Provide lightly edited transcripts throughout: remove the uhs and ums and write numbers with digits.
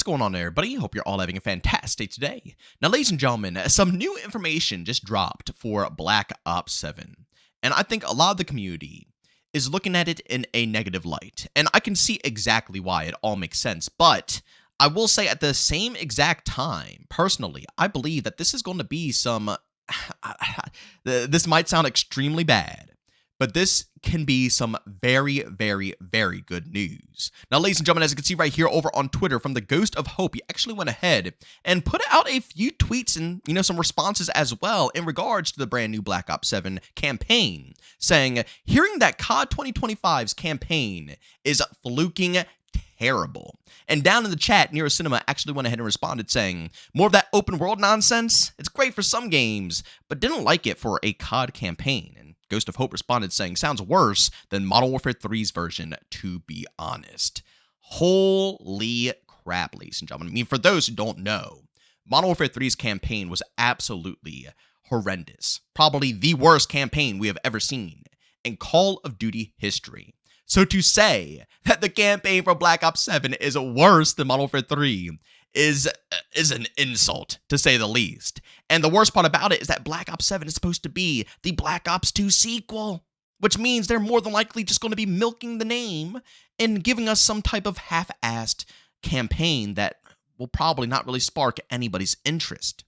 going on, everybody? Hope you're all having a fantastic day today. Now, ladies and gentlemen, some new information just dropped for Black Ops 7, and I think a lot of the community is looking at it in a negative light, and I can see exactly why. It all makes sense, but I will say at the same exact time, personally, I believe that this is going to be some... this might sound extremely bad, but this can be some very, very, very good news. Now, ladies and gentlemen, as you can see right here over on Twitter from the Ghost of Hope, he actually went ahead and put out a few tweets and, some responses as well in regards to the brand new Black Ops 7 campaign, saying, hearing that COD 2025's campaign is fluking terrible. And down in the chat, Nero Cinema actually went ahead and responded saying, more of that open world nonsense? It's great for some games, but didn't like it for a COD campaign. And Ghost of Hope responded saying, sounds worse than Modern Warfare 3's version, to be honest. Holy crap, ladies and gentlemen. I mean, for those who don't know, Modern Warfare 3's campaign was absolutely horrendous. Probably the worst campaign we have ever seen in Call of Duty history. So to say that the campaign for Black Ops 7 is worse than Modern Warfare 3 is an insult, to say the least. And the worst part about it is that Black Ops 7 is supposed to be the Black Ops 2 sequel, which means they're more than likely just going to be milking the name and giving us some type of half-assed campaign that will probably not really spark anybody's interest.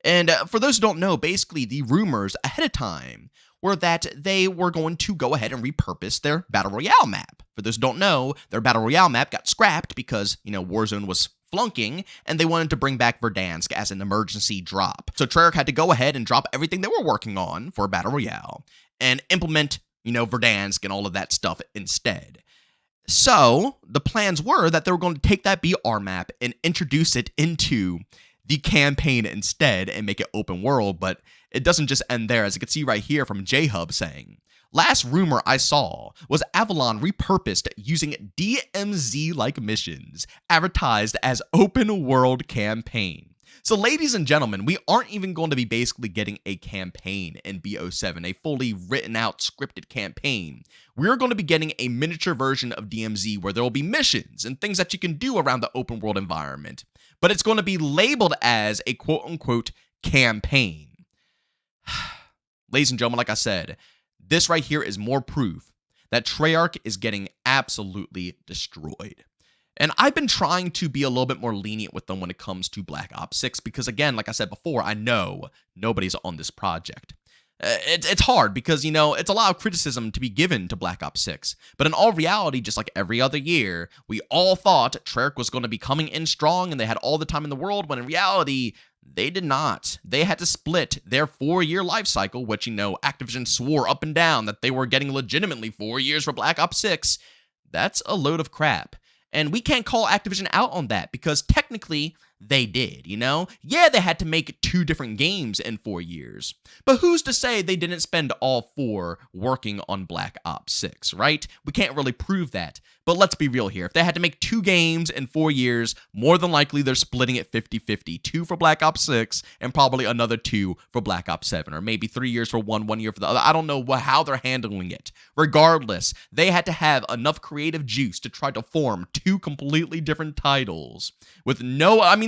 And for those who don't know, basically the rumors ahead of time were that they were going to go ahead and repurpose their Battle Royale map. For those who don't know, their Battle Royale map got scrapped because, Warzone was flunking, and they wanted to bring back Verdansk as an emergency drop. So Treyarch had to go ahead and drop everything they were working on for Battle Royale and implement, Verdansk and all of that stuff instead. So the plans were that they were going to take that BR map and introduce it into the campaign instead and make it open world, but it doesn't just end there, as you can see right here from J-Hub saying, last rumor I saw was Avalon repurposed using DMZ-like missions, advertised as open world campaign. So ladies and gentlemen, we aren't even going to be basically getting a campaign in BO7, a fully written out scripted campaign. We're going to be getting a miniature version of DMZ where there will be missions and things that you can do around the open world environment, but it's going to be labeled as a quote unquote campaign. Ladies and gentlemen, like I said, this right here is more proof that Treyarch is getting absolutely destroyed. And I've been trying to be a little bit more lenient with them when it comes to Black Ops 6 because, again, like I said before, I know nobody's on this project. It's hard because, it's a lot of criticism to be given to Black Ops 6. But in all reality, just like every other year, we all thought Treyarch was going to be coming in strong and they had all the time in the world, when in reality, they did not. They had to split their 4-year life cycle, which, Activision swore up and down that they were getting legitimately 4 years for Black Ops 6. That's a load of crap. And we can't call Activision out on that because technically they did, Yeah, they had to make 2 different games in 4 years. But who's to say they didn't spend all 4 working on Black Ops 6, right? We can't really prove that. But let's be real here. If they had to make 2 games in 4 years, more than likely they're splitting it 50-50. 2 for Black Ops 6 and probably another 2 for Black Ops 7. Or maybe 3 years for one, 1 year for the other. I don't know how they're handling it. Regardless, they had to have enough creative juice to try to form 2 completely different titles. With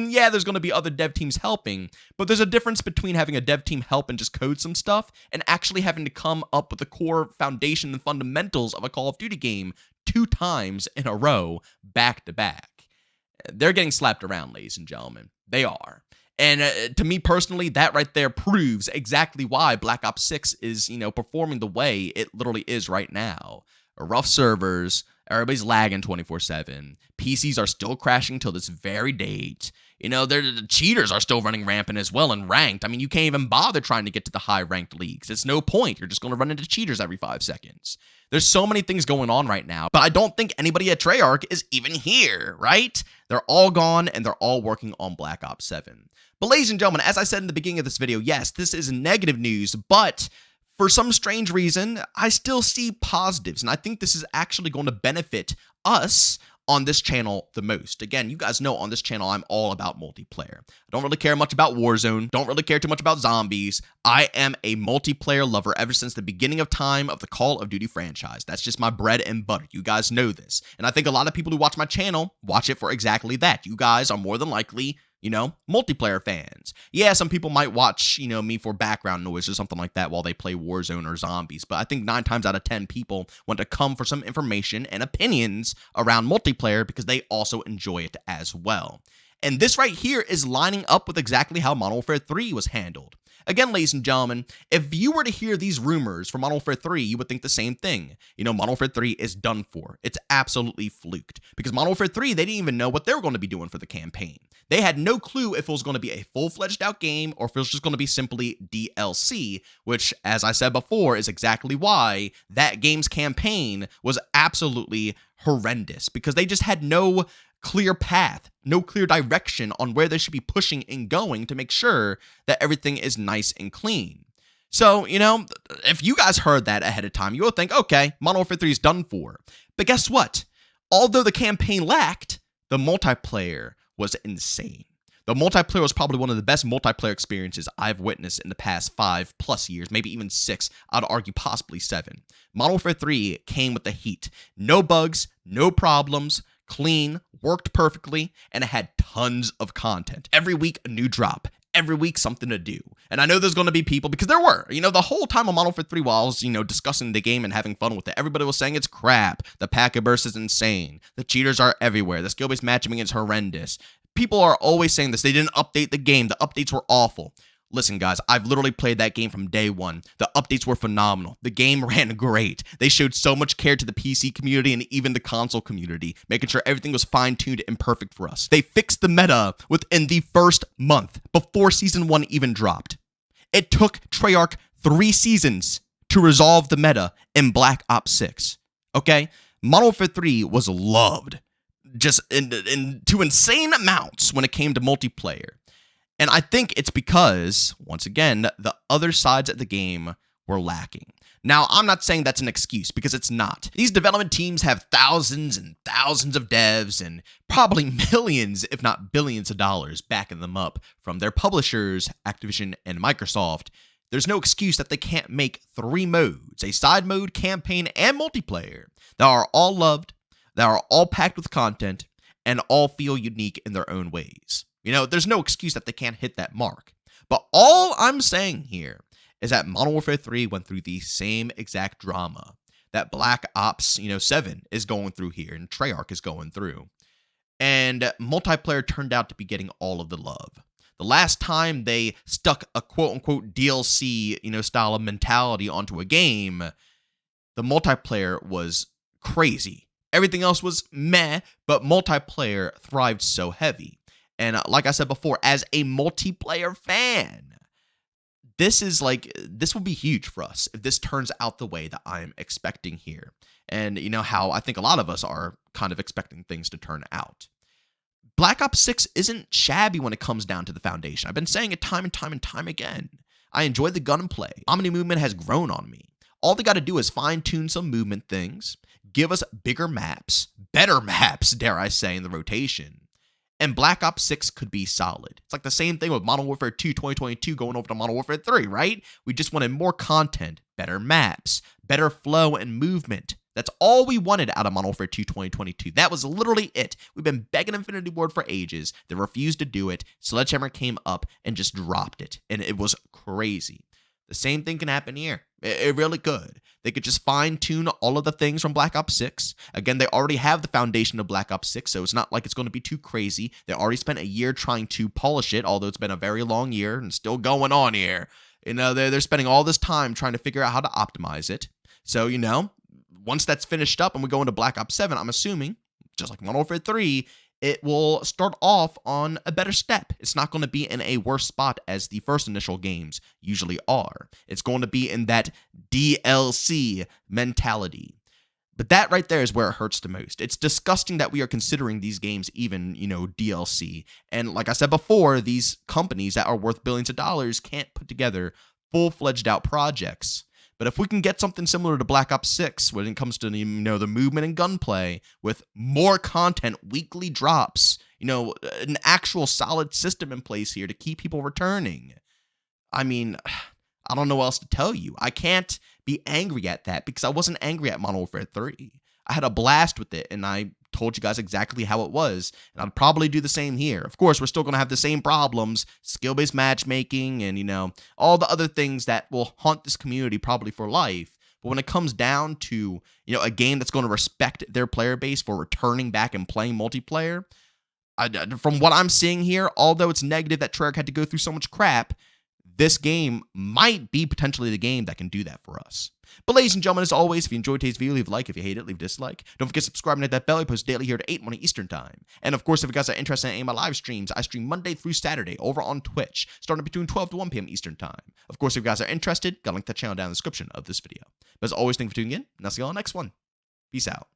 yeah, there's going to be other dev teams helping, but there's a difference between having a dev team help and just code some stuff and actually having to come up with the core foundation and fundamentals of a Call of Duty game 2 times in a row, back to back. They're getting slapped around, ladies and gentlemen. They are. And to me personally, that right there proves exactly why Black Ops 6 is, performing the way it literally is right now. Rough servers, everybody's lagging 24/7. PCs are still crashing till this very date. The cheaters are still running rampant as well and ranked. You can't even bother trying to get to the high-ranked leagues. It's no point. You're just going to run into cheaters every 5 seconds. There's so many things going on right now, but I don't think anybody at Treyarch is even here, right? They're all gone, and they're all working on Black Ops 7. But ladies and gentlemen, as I said in the beginning of this video, yes, this is negative news, but for some strange reason, I still see positives, and I think this is actually going to benefit us on this channel the most. Again, you guys know on this channel, I'm all about multiplayer. I don't really care much about Warzone, don't really care too much about zombies. I am a multiplayer lover ever since the beginning of time of the Call of Duty franchise. That's just my bread and butter. You guys know this. And I think a lot of people who watch my channel watch it for exactly that. You guys are more than likely, multiplayer fans. Yeah, some people might watch, me for background noise or something like that while they play Warzone or zombies, but I think 9 times out of 10 people want to come for some information and opinions around multiplayer because they also enjoy it as well. And this right here is lining up with exactly how Modern Warfare 3 was handled. Again, ladies and gentlemen, if you were to hear these rumors for Modern Warfare 3, you would think the same thing. Modern Warfare 3 is done for. It's absolutely fluked. Because Modern Warfare 3, they didn't even know what they were going to be doing for the campaign. They had no clue if it was going to be a full-fledged out game or if it was just going to be simply DLC, which, as I said before, is exactly why that game's campaign was absolutely horrendous. Because they just had no clear path, no clear direction on where they should be pushing and going to make sure that everything is nice and clean. So, if you guys heard that ahead of time, you will think, okay, Modern Warfare 3 is done for. But guess what? Although the campaign lacked, the multiplayer was insane. The multiplayer was probably one of the best multiplayer experiences I've witnessed in the past 5+ years, maybe even 6, I'd argue possibly 7. Modern Warfare 3 came with the heat. No bugs, no problems, clean, worked perfectly, and it had tons of content. Every week, a new drop. Every week, something to do. And I know there's going to be people, because there were, the whole time on Modern Warfare 3 while I was, discussing the game and having fun with it, everybody was saying it's crap. The packet burst is insane. The cheaters are everywhere. The skill-based matchmaking is horrendous. People are always saying this. They didn't update the game. The updates were awful. Listen, guys, I've literally played that game from day one. The updates were phenomenal. The game ran great. They showed so much care to the PC community and even the console community, making sure everything was fine-tuned and perfect for us. They fixed the meta within the first month, before Season 1 even dropped. It took Treyarch 3 seasons to resolve the meta in Black Ops 6. Okay? Modern Warfare 3 was loved, just to insane amounts when it came to multiplayer. And I think it's because, once again, the other sides of the game were lacking. Now, I'm not saying that's an excuse, because it's not. These development teams have thousands and thousands of devs and probably millions, if not billions of dollars backing them up from their publishers, Activision and Microsoft. There's no excuse that they can't make 3 modes, a side mode, campaign, and multiplayer, that are all loved, that are all packed with content, and all feel unique in their own ways. There's no excuse that they can't hit that mark. But all I'm saying here is that Modern Warfare 3 went through the same exact drama that Black Ops, 7 is going through here and Treyarch is going through. And multiplayer turned out to be getting all of the love. The last time they stuck a quote-unquote DLC, style of mentality onto a game, the multiplayer was crazy. Everything else was meh, but multiplayer thrived so heavy. And like I said before, as a multiplayer fan, this will be huge for us if this turns out the way that I'm expecting here. And how I think a lot of us are kind of expecting things to turn out. Black Ops 6 isn't shabby when it comes down to the foundation. I've been saying it time and time and time again. I enjoy the gunplay. Omni movement has grown on me. All they got to do is fine-tune some movement things, give us bigger maps, better maps, dare I say, in the rotation. And Black Ops 6 could be solid. It's like the same thing with Modern Warfare 2 2022 going over to Modern Warfare 3, right? We just wanted more content, better maps, better flow and movement. That's all we wanted out of Modern Warfare 2 2022. That was literally it. We've been begging Infinity Ward for ages. They refused to do it. Sledgehammer came up and just dropped it. And it was crazy. The same thing can happen here. It really could. They could just fine-tune all of the things from Black Ops 6. Again, they already have the foundation of Black Ops 6, so it's not like it's going to be too crazy. They already spent a year trying to polish it, although it's been a very long year and still going on here. They're spending all this time trying to figure out how to optimize it. So, once that's finished up and we go into Black Ops 7, I'm assuming, just like Modern Warfare 3, it will start off on a better step. It's not going to be in a worse spot as the first initial games usually are. It's going to be in that DLC mentality. But that right there is where it hurts the most. It's disgusting that we are considering these games even, DLC. And like I said before, these companies that are worth billions of dollars can't put together full-fledged out projects. But if we can get something similar to Black Ops 6 when it comes to, the movement and gunplay with more content, weekly drops, an actual solid system in place here to keep people returning. I mean, I don't know what else to tell you. I can't be angry at that because I wasn't angry at Modern Warfare 3. I had a blast with it, and I told you guys exactly how it was, and I'd probably do the same here. Of course, we're still going to have the same problems, skill-based matchmaking, and, all the other things that will haunt this community probably for life. But when it comes down to, a game that's going to respect their player base for returning back and playing multiplayer, from what I'm seeing here, although it's negative that Treyarch had to go through so much crap, this game might be potentially the game that can do that for us. But ladies and gentlemen, as always, if you enjoyed today's video, leave a like. If you hate it, leave a dislike. Don't forget to subscribe and hit that bell. I post daily here at 8 morning Eastern Time. And of course, if you guys are interested in any of my live streams, I stream Monday through Saturday over on Twitch, starting between 12 to 1 p.m. Eastern Time. Of course, if you guys are interested, got a link to the channel down in the description of this video. But as always, thank you for tuning in, and I'll see you all in the next one. Peace out.